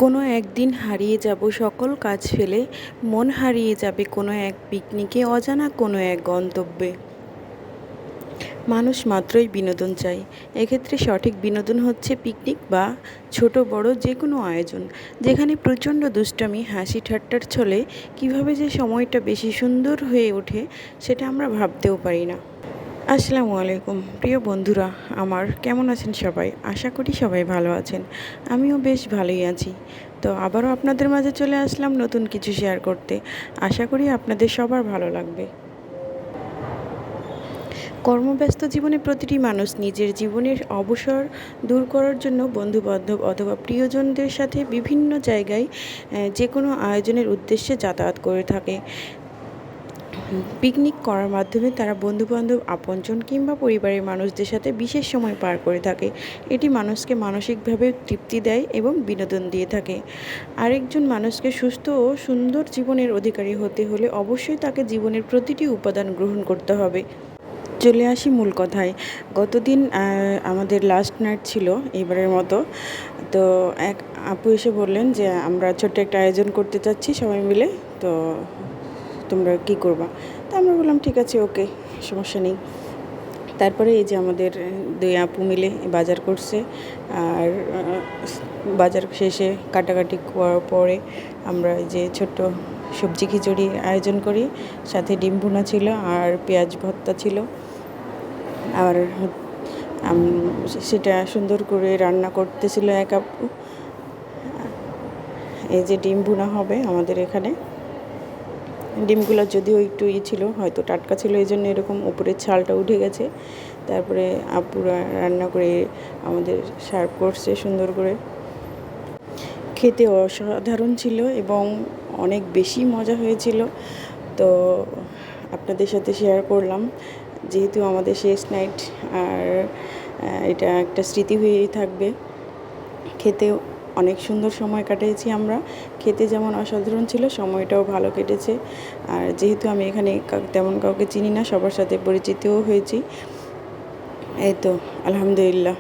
কোনো একদিন হারিয়ে যাব সকল কাজ ফেলে, মন হারিয়ে যাবে কোনো এক পিকনিকে, অজানা কোনো এক গন্তব্যে। মানুষ মাত্রই বিনোদন চায়। এক্ষেত্রে সঠিক বিনোদন হচ্ছে পিকনিক বা ছোট বড় যে কোনো আয়োজন, যেখানে প্রচণ্ড দুষ্টামি হাসি ঠাট্টার ছলে কীভাবে যে সময়টা বেশি সুন্দর হয়ে ওঠে সেটা আমরা ভাবতেও পারি না। আসসালামু আলাইকুম প্রিয় বন্ধুরা, আমার কেমন আছেন সবাই? আশা করি সবাই ভালো আছেন। আমিও বেশ ভালোই আছি। তো আবারও আপনাদের মাঝে চলে আসলাম নতুন কিছু শেয়ার করতে। আশা করি আপনাদের সবার ভালো লাগবে। কর্মব্যস্ত জীবনে প্রতিটি মানুষ নিজের জীবনের অবসর দূর করার জন্য বন্ধুবান্ধব অথবা প্রিয়জনদের সাথে বিভিন্ন জায়গায় যে কোনো আয়োজনের উদ্দেশ্যে যাতায়াত করে থাকে। পিকনিক করার মাধ্যমে তারা বন্ধুবান্ধব, আপনজন কিংবা পরিবারের মানুষদের সাথে বিশেষ সময় পার করে থাকে। এটি মানুষকে মানসিকভাবে তৃপ্তি দেয় এবং বিনোদন দিয়ে থাকে। আরেকজন মানুষকে সুস্থ ও সুন্দর জীবনের অধিকারী হতে হলে অবশ্যই তাকে জীবনের প্রতিটি উপাদান গ্রহণ করতে হবে। চলে আসি মূল কথায়। গতদিন আমাদের লাস্ট নাইট ছিল এবারের মতো। তো এক আপু এসে বললেন যে আমরা ছোট্ট একটা আয়োজন করতে চাচ্ছি সবাই মিলে, তো তোমরা কী করবা? তা আমরা বললাম ঠিক আছে, ওকে, সমস্যা নেই। তারপরে এই যে আমাদের দুই আপু মিলে বাজার করছে, আর বাজার শেষে কাটাকাটি করার পরে আমরা এই যে ছোট্ট সবজি খিচুড়ি আয়োজন করি, সাথে ডিম ভুনা ছিল আর পেঁয়াজ ভর্তা ছিল। আর সেটা সুন্দর করে রান্না করতেছিল এক আপু। এই যে ডিম ভুনা হবে আমাদের এখানে। ডিমগুলো যদিও একটু ছিল, হয়তো টাটকা ছিল, এই জন্য এরকম উপরের ছালটা উঠে গেছে। তারপরে আপুরা রান্না করে আমাদের সার্ভ করছে সুন্দর করে। খেতে অসাধারণ ছিল এবং অনেক বেশি মজা হয়েছিল। তো আপনাদের সাথে শেয়ার করলাম, যেহেতু আমাদের শেষ নাইট, আর এটা একটা স্মৃতি হয়েই থাকবে। খেতেও অনেক সুন্দর সময় কাটিয়েছি আমরা। খেতে যেমন অসাধারণ ছিল, সময়টাও ভালো কেটেছে। আর যেহেতু আমি এখানে তেমন কাউকে চিনি না, সবার সাথে পরিচিতও হয়েছি। এই তো আলহামদুলিল্লাহ।